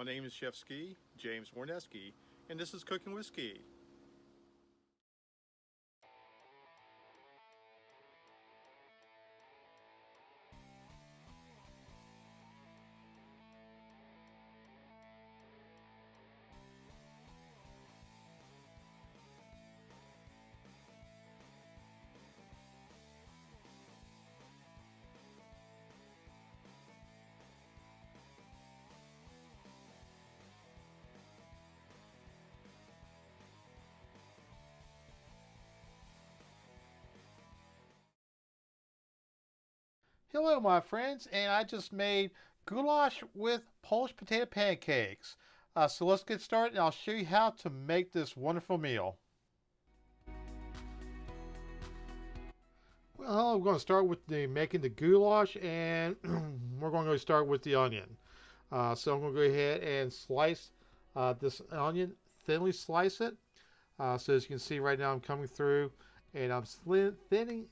name is Chef Ski, James Woroneski, and this is Cooking with Ski. Hello my friends, and I just made goulash with Polish potato pancakes. So let's get started and I'll show you how to make this wonderful meal. Well, we're going to start with making the goulash, and we're going to start with the onion. So I'm going to go ahead and slice this onion, thinly slice it. So as you can see right now I'm coming through and I'm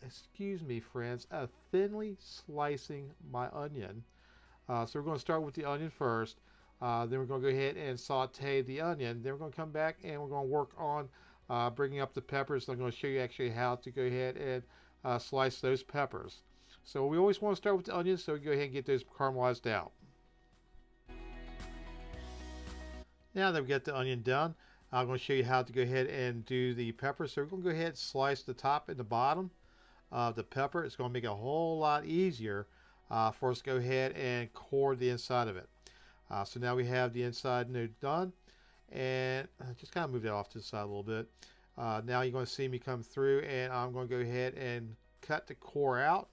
excuse me friends, thinly slicing my onion. So we're going to start with the onion first. Then we're going to go ahead and saute the onion. Then we're going to come back and we're going to work on bringing up the peppers. I'm going to show you actually how to go ahead and slice those peppers. So we always want to start with the onions, so we go ahead and get those caramelized out. Now that we've got the onion done, I'm going to show you how to go ahead and do the pepper. So we're going to go ahead and slice the top and the bottom of the pepper. It's going to make it a whole lot easier for us to go ahead and core the inside of it. So now we have the inside done, and just kind of move that off to the side a little bit. Now you're going to see me come through, and I'm going to go ahead and cut the core out.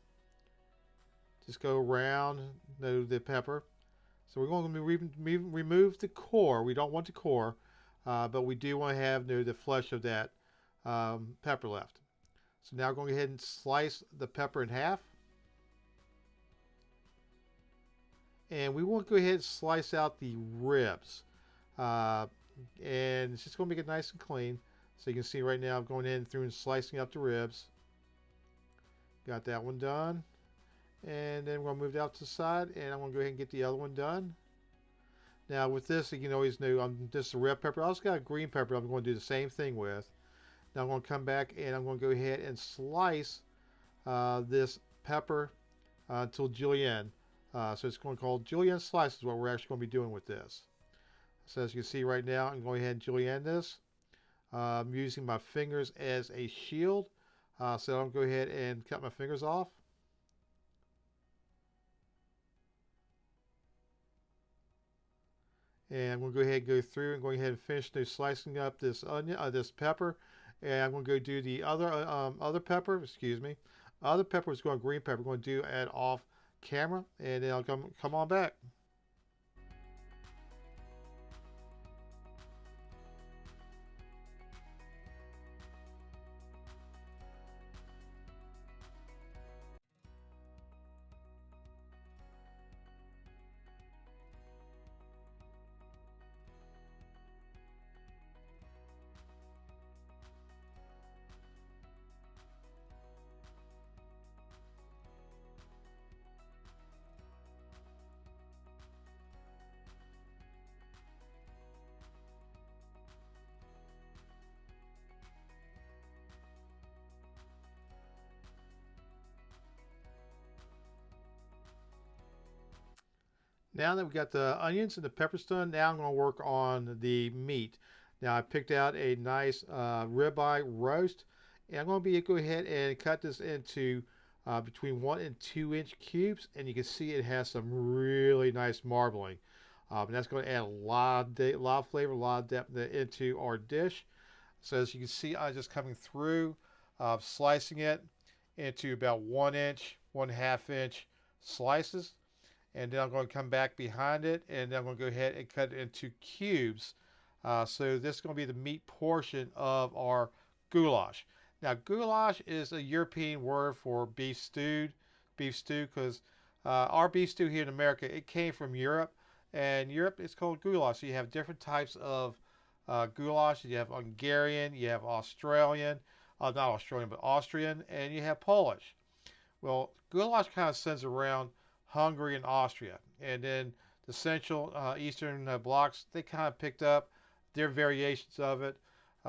Just go around the pepper. So we're going to remove the core. We don't want the core. But we do want to have the flesh of that pepper left. So now we're going to go ahead and slice the pepper in half. And we want to go ahead and slice out the ribs. And it's just going to make it nice and clean. So you can see right now I'm going in through and slicing up the ribs. Got that one done. And then we're going to move it out to the side. And I'm going to go ahead and get the other one done. Now with this, you can always know this is a red pepper. I also got a green pepper I'm going to do the same thing with. Now I'm going to come back and I'm going to go ahead and slice this pepper until julienne. So it's going to call julienne slice is what we're actually going to be doing with this. So as you can see right now, I'm going ahead and julienne this. I'm using my fingers as a shield. So I'm going to go ahead and cut my fingers off. And I'm going to go ahead and go through and go ahead and finish slicing up this onion, this pepper. And I'm going to go do the other pepper. Excuse me. Other pepper is going green pepper. I'm going to do it off camera, and then I'll come on back. Now that we've got the onions and the peppers done, now I'm going to work on the meat. Now I picked out a nice ribeye roast, and I'm going to go ahead and cut this into between 1 and 2 inch cubes, and you can see it has some really nice marbling. And that's going to add a lot of flavor, a lot of depth into our dish. So as you can see, I'm just coming through, slicing it into about 1 inch, 1/2 inch slices. And then I'm going to come back behind it, and then I'm going to go ahead and cut it into cubes. So this is going to be the meat portion of our goulash. Now goulash is a European word for beef stew, because our beef stew here in America, it came from Europe, and Europe is called goulash. So you have different types of goulash. You have Hungarian, you have Australian, not Australian, but Austrian, and you have Polish. Well, goulash kind of centers around Hungary and Austria, and then the central eastern blocks, they kind of picked up their variations of it.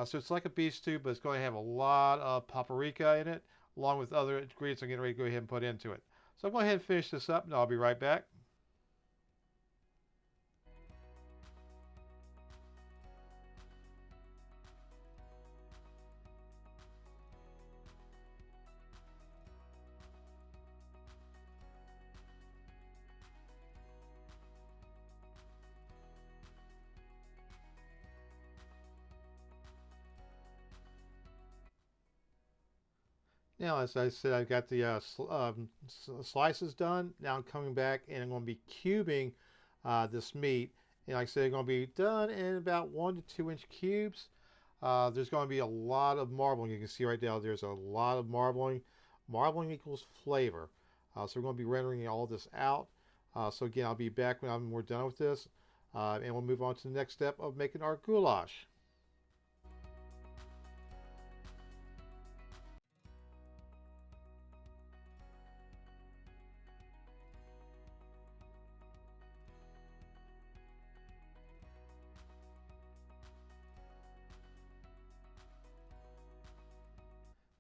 So it's like a beef stew, but it's going to have a lot of paprika in it, along with other ingredients I'm getting ready to go ahead and put into it. So I'm going to go ahead and finish this up, and I'll be right back. Now, as I said, I've got the slices done. Now I'm coming back and I'm going to be cubing this meat. And like I said, it's going to be done in about 1 to 2 inch cubes. There's going to be a lot of marbling. You can see right now there's a lot of marbling. Marbling equals flavor. So we're going to be rendering all this out. So again, I'll be back when we're done with this. And we'll move on to the next step of making our goulash.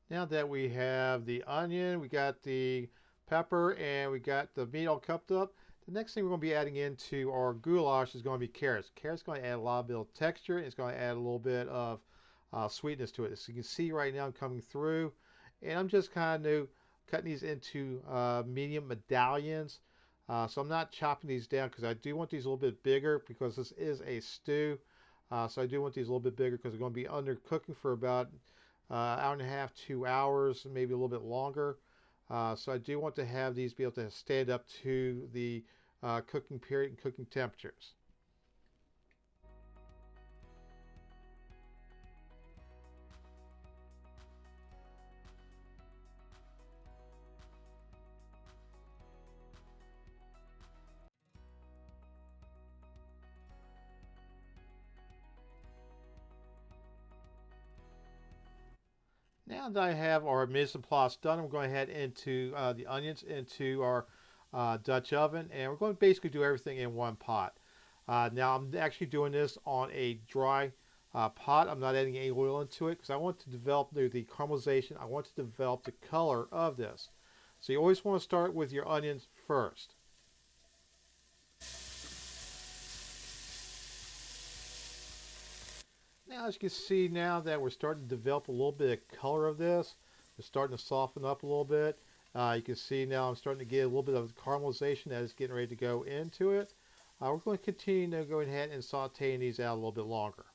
Now that we have the onion, we got the pepper, and we got the meat all cupped up, the next thing we're going to be adding into our goulash is going to be carrots. Carrots going to add a lot of texture. It's going to add a little bit of sweetness to it. So you can see right now I'm coming through, and I'm just kind of cutting these into medium medallions. So I'm not chopping these down because I do want these a little bit bigger because this is a stew. So I do want these a little bit bigger because they're going to be under cooking for about hour and a half, 2 hours, maybe a little bit longer. So I do want to have these be able to stand up to the cooking period and cooking temperatures. Now that I have our mise en place done, I'm going ahead into the onions into our Dutch oven, and we're going to basically do everything in one pot. Now I'm actually doing this on a dry pot. I'm not adding any oil into it because I want to develop the caramelization. I want to develop the color of this. So you always want to start with your onions first. Now, as you can see now that we're starting to develop a little bit of color of this, it's starting to soften up a little bit. You can see now I'm starting to get a little bit of caramelization that is getting ready to go into it. We're going to continue to go ahead and saute these out a little bit longer.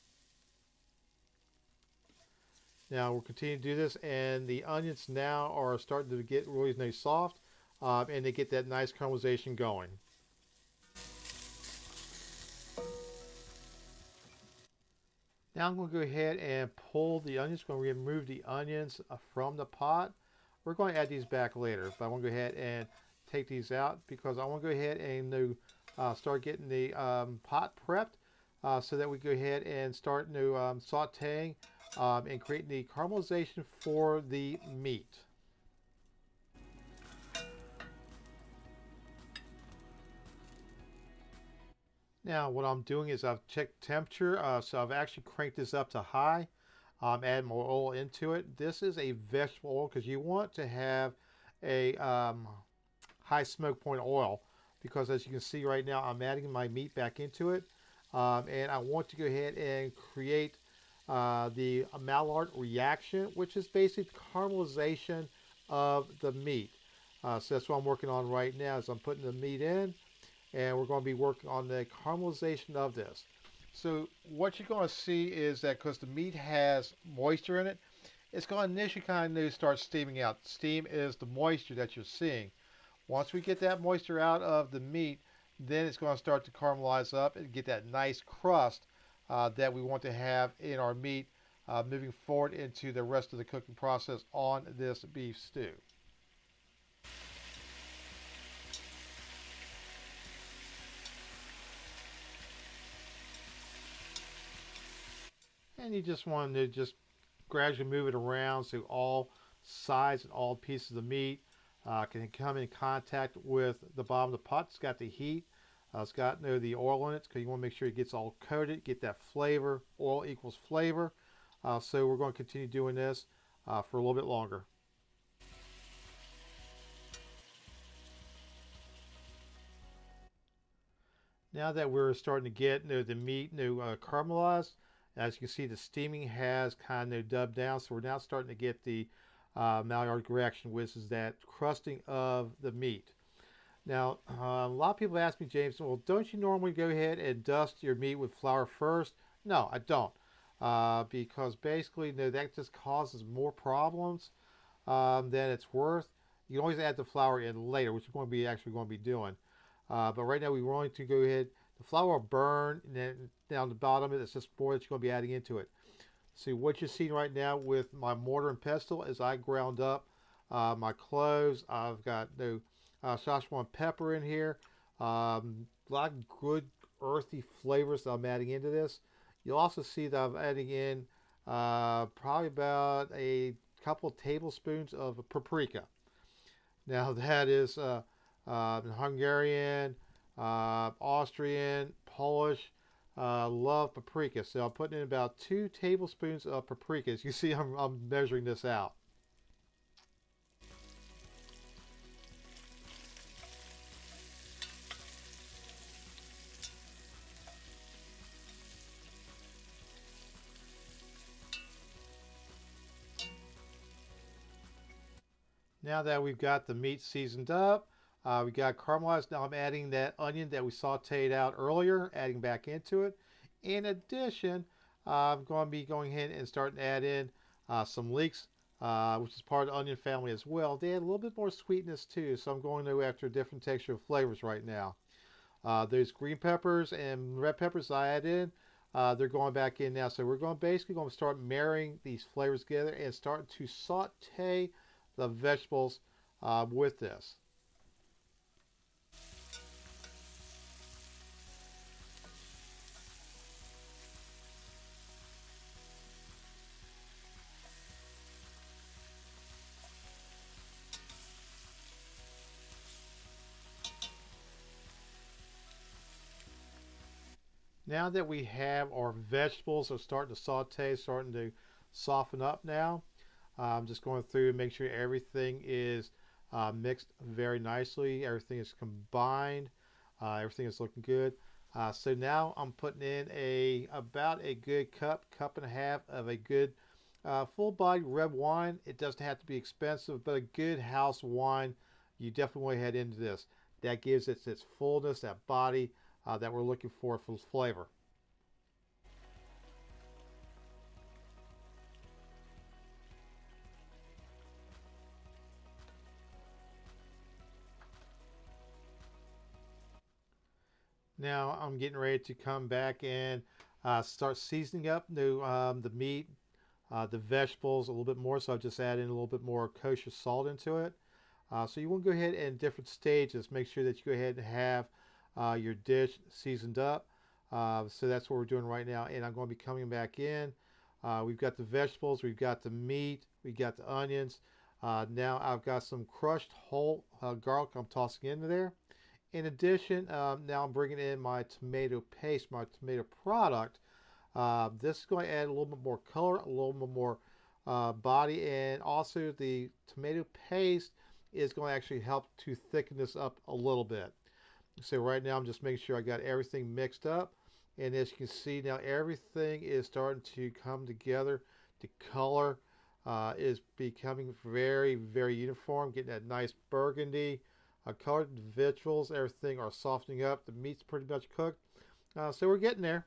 Now we'll continue to do this, and the onions now are starting to get really nice soft, and they get that nice caramelization going. Now I'm going to go ahead and pull the onions. I'm going to remove the onions from the pot. We're going to add these back later, but I want to go ahead and take these out because I want to go ahead and start getting the pot prepped so that we go ahead and start sauteing and creating the caramelization for the meat. Now what I'm doing is I've checked temperature, so I've actually cranked this up to high. Add more oil into it. This is a vegetable oil because you want to have a high smoke point oil because as you can see right now I'm adding my meat back into it, and I want to go ahead and create the Maillard reaction, which is basically caramelization of the meat. So that's what I'm working on right now is I'm putting the meat in, and we're going to be working on the caramelization of this. So what you're going to see is that because the meat has moisture in it, it's going to initially kind of start steaming out. Steam is the moisture that you're seeing. Once we get that moisture out of the meat, then it's going to start to caramelize up and get that nice crust that we want to have in our meat moving forward into the rest of the cooking process on this beef stew. And you just want to just gradually move it around so all sides and all pieces of the meat can come in contact with the bottom of the pot. It's got the heat It's got the oil in it because you want to make sure it gets all coated, get that flavor. Oil equals flavor. So we're going to continue doing this for a little bit longer. Now that we're starting to get the meat caramelized, as you can see, the steaming has kind of dubbed down. So we're now starting to get the Maillard reaction, which is that crusting of the meat. Now, a lot of people ask me, James, well, don't you normally go ahead and dust your meat with flour first? No, I don't. Because basically, that just causes more problems than it's worth. You can always add the flour in later, which we're going to be actually going to be doing. But right now, we're going to go ahead. The flour will burn, and then down the bottom, it's just more that you're going to be adding into it. See, what you're seeing right now with my mortar and pestle is I ground up my cloves. I've got Szechuan pepper in here. A lot of good earthy flavors that I'm adding into this. You'll also see that I'm adding in probably about a couple tablespoons of paprika. Now that is Hungarian, Austrian, Polish. Love paprika. So I'm putting in about 2 tablespoons of paprika. As you see, I'm measuring this out. Now that we've got the meat seasoned up, we got caramelized. Now I'm adding that onion that we sauteed out earlier, adding back into it. In addition, I'm going to be going ahead and starting to add in some leeks, which is part of the onion family as well. They add a little bit more sweetness too, so I'm going to go after a different texture of flavors right now. Those green peppers and red peppers I add in, they're going back in now. So we're basically going to start marrying these flavors together and start to saute the vegetables with this. Now that we have our vegetables are starting to saute, starting to soften up now, I'm just going through and make sure everything is mixed very nicely. Everything is combined. Everything is looking good. So now I'm putting in about a good cup and a half of a good full-bodied red wine. It doesn't have to be expensive, but a good house wine. You definitely want to head into this. That gives it its fullness, that body that we're looking for flavor. Now I'm getting ready to come back and start seasoning up the meat, the vegetables a little bit more. So I'll just add in a little bit more kosher salt into it. So you want to go ahead and different stages, make sure that you go ahead and have your dish seasoned up. So that's what we're doing right now. And I'm going to be coming back in. We've got the vegetables, we've got the meat, we've got the onions. Now I've got some crushed whole garlic I'm tossing into there. In addition, now I'm bringing in my tomato paste, my tomato product. This is going to add a little bit more color, a little bit more body, and also the tomato paste is going to actually help to thicken this up a little bit. So right now I'm just making sure I got everything mixed up, and as you can see now everything is starting to come together. The color is becoming very, very uniform, getting that nice burgundy color. The vegetables, everything are softening up. The meat's pretty much cooked, so we're getting there.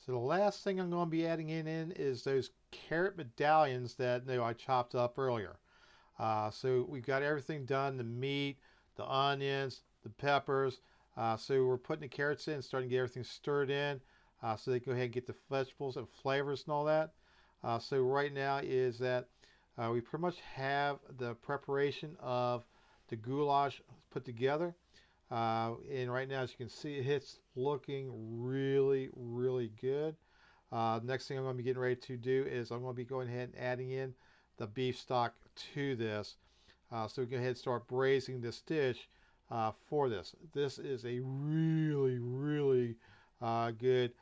So the last thing I'm going to be adding in is those carrot medallions that I chopped up earlier. So we've got everything done, the meat, the onions, the peppers. So we're putting the carrots in, starting to get everything stirred in so they can go ahead and get the vegetables and flavors and all that. So right now is that we pretty much have the preparation of the goulash put together. And right now, as you can see, it's looking really, really good. Next thing I'm going to be getting ready to do is I'm going to be going ahead and adding in the beef stock to this. So we go ahead and start braising this dish for this. This is a really, really good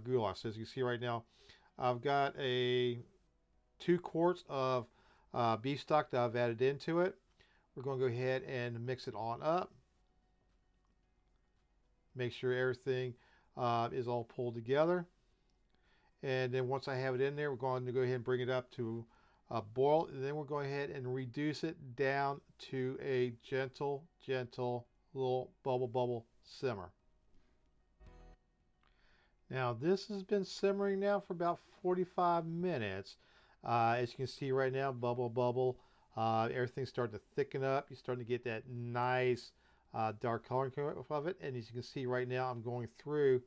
goulash. So as you can see right now, I've got 2 quarts of beef stock that I've added into it. We're going to go ahead and mix it on up. Make sure everything is all pulled together. And then once I have it in there, we're going to go ahead and bring it up to a boil. And then we're going ahead and reduce it down to a gentle little bubble simmer. Now this has been simmering now for about 45 minutes. As you can see right now, bubble. Everything's starting to thicken up. You're starting to get that nice dark coloring of it. And as you can see right now, I'm going through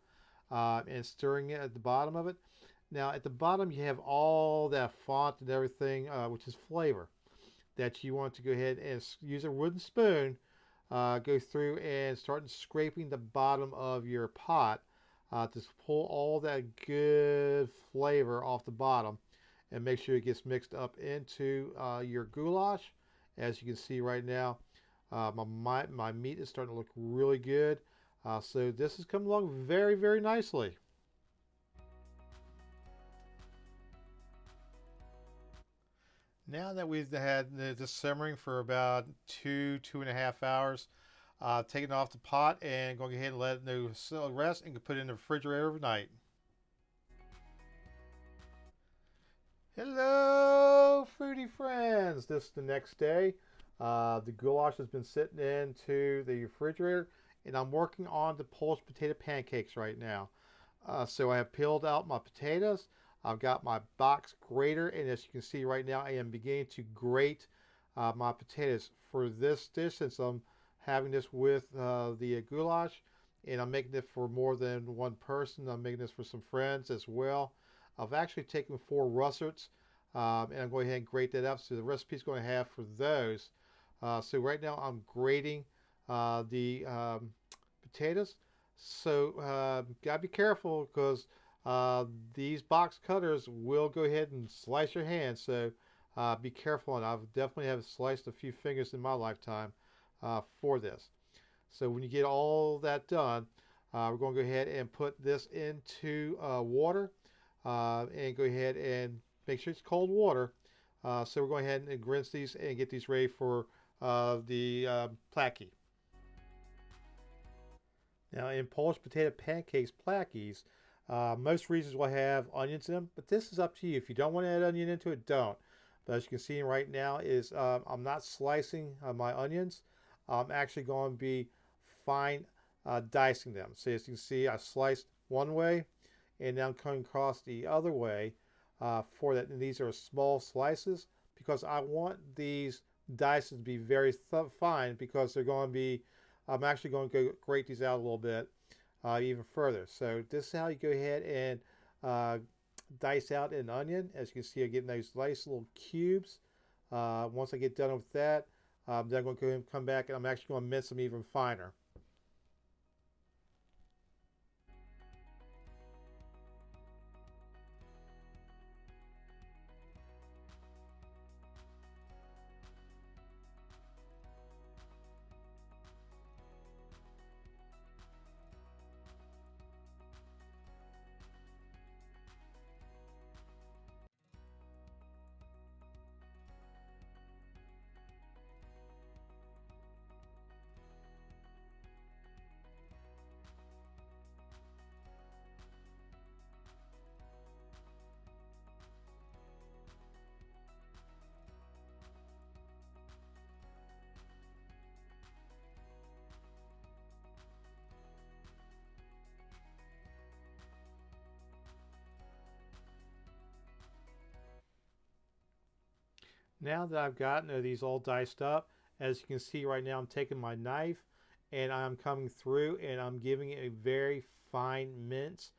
and stirring it at the bottom of it. Now at the bottom you have all that font and everything, which is flavor, that you want to go ahead and use a wooden spoon, go through and start scraping the bottom of your pot to pull all that good flavor off the bottom, and make sure it gets mixed up into your goulash. As you can see right now, my meat is starting to look really good. So this is coming along very, very nicely. Now that we've had this simmering for about 2.5 hours, taking it off the pot and going ahead and let it rest and put it in the refrigerator overnight. Hello, Foodie Friends! This is the next day. The goulash has been sitting into the refrigerator, and I'm working on the Polish potato pancakes right now. So I have peeled out my potatoes. I've got my box grater, and as you can see right now, I am beginning to grate my potatoes for this dish, since I'm having this with the goulash, and I'm making it for more than one person. I'm making this for some friends as well. I've actually taken 4 russets, and I'm going ahead and grate that up. So the recipe is going to have for those. So right now I'm grating the potatoes. So gotta be careful, because these box cutters will go ahead and slice your hand. So be careful, and I've definitely have sliced a few fingers in my lifetime for this. So when you get all that done, we're going to go ahead and put this into water, and go ahead and make sure it's cold water. So we're going ahead and rinse these and get these ready for the Placki. Now in Polish potato pancakes, Plackis, most regions will have onions in them, but this is up to you. If you don't want to add onion into it, don't. But as you can see right now is I'm not slicing my onions. I'm actually going to be fine dicing them. So as you can see, I sliced one way, and now I'm coming across the other way for that. And these are small slices, because I want these dices to be very fine, because they're going to be, I'm actually going to go grate these out a little bit even further. So this is how you go ahead and dice out an onion. As you can see, I'm getting those nice little cubes. Once I get done with that, then I'm going to go ahead and come back, and I'm actually going to mince them even finer. Now that I've gotten these all diced up, as you can see right now, I'm taking my knife and I'm coming through and I'm giving it a very fine mince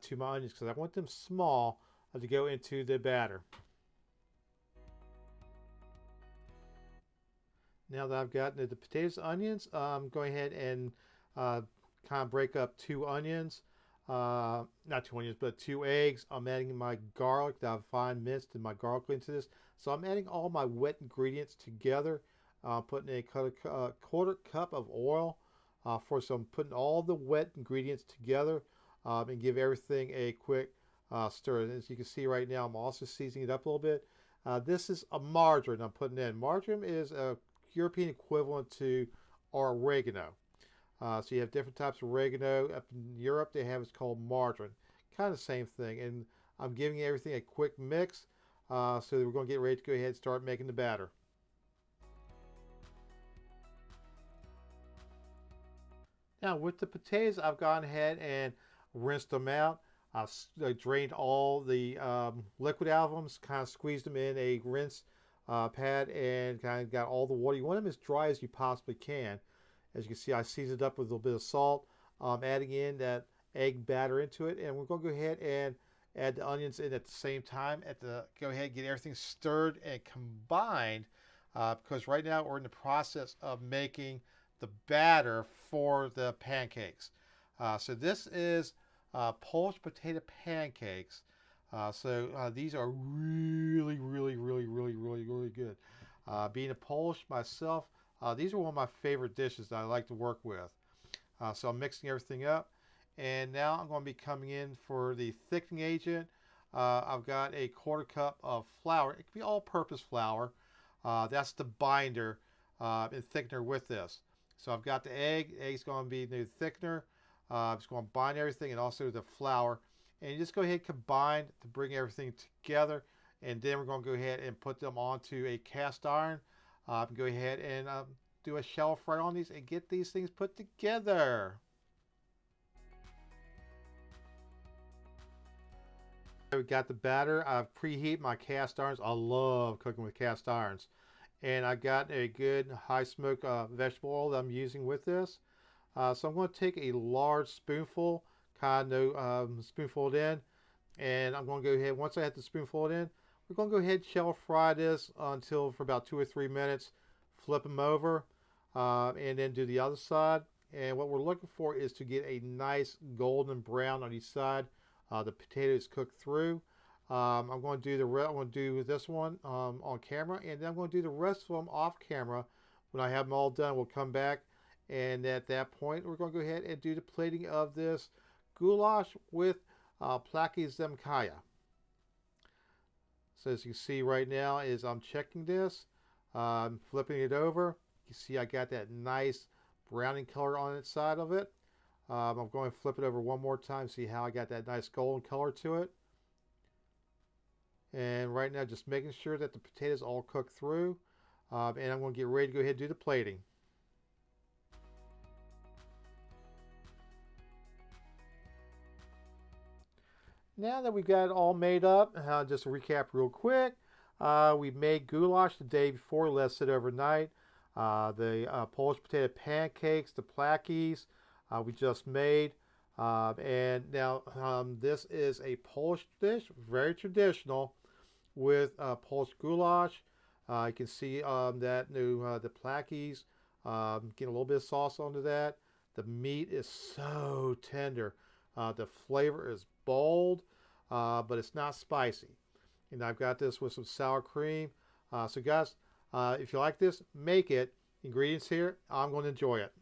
to my onions, because I want them small to go into the batter. Now that I've gotten the potatoes and onions, I'm going ahead and kind of break up 2 onions. Not 2 onions, but 2 eggs. I'm adding my garlic that I've fine minced and my garlic into this. So I'm adding all my wet ingredients together, putting a quarter cup of oil for some, putting all the wet ingredients together and give everything a quick stir. And as you can see right now, I'm also seasoning it up a little bit. This is a marjoram I'm putting in. Marjoram is a European equivalent to our oregano. So you have different types of oregano. Up in Europe, they have it's called marjoram. Kind of the same thing. And I'm giving everything a quick mix so that we're going to get ready to go ahead and start making the batter. Now with the potatoes, I've gone ahead and rinsed them out. I drained all the liquid out of them, kind of squeezed them in a rinse pad, and kind of got all the water. You want them as dry as you possibly can. As you can see, I seasoned it up with a little bit of salt, adding in that egg batter into it, and we're going to go ahead and add the onions in at the same time. Go ahead and get everything stirred and combined, because right now we're in the process of making the batter for the pancakes. So this is Polish potato pancakes. These are really, really, really, really, really, really good. Being a Polish myself, these are one of my favorite dishes that I like to work with. So I'm mixing everything up. And now I'm going to be coming in for the thickening agent. I've got a quarter cup of flour. It can be all-purpose flour. That's the binder and thickener with this. So I've got the egg. The egg's going to be the thickener. I'm just going to bind everything and also the flour. And you just go ahead and combine to bring everything together. And then we're going to go ahead and put them onto a cast iron. Go ahead and do a shallow fry on these and get these things put together. We got the batter. I've preheated my cast irons. I love cooking with cast irons. And I got a good high smoke vegetable oil that I'm using with this. So I'm going to take a large spoonful, spoonful it in. And I'm going to go ahead, once I have the spoonful it in, we're going to go ahead and shallow fry this until for about 2 or 3 minutes. Flip them over and then do the other side. And what we're looking for is to get a nice golden brown on each side. The potatoes cooked through. I'm going to do this one on camera, and then I'm going to do the rest of them off camera. When I have them all done, we'll come back, and at that point, we're going to go ahead and do the plating of this goulash with Placki Ziemniaczane. So as you can see right now, is I'm checking this, flipping it over. You see I got that nice browning color on the side of it. I'm going to flip it over one more time, see how I got that nice golden color to it. And right now, just making sure that the potatoes all cook through. And I'm going to get ready to go ahead and do the plating. Now that we've got it all made up, just to recap real quick, we made goulash the day before, let it sit overnight. The Polish potato pancakes, the Plackis, we just made. And now this is a Polish dish, very traditional, with Polish goulash. You can see that the Plackis, getting a little bit of sauce onto that. The meat is so tender. The flavor is bold, but it's not spicy. And I've got this with some sour cream. So guys, if you like this, make it. Ingredients here, I'm going to enjoy it.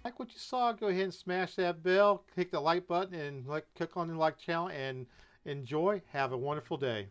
Like what you saw, go ahead and smash that bell, click the like button, and click on the like channel, and enjoy. Have a wonderful day.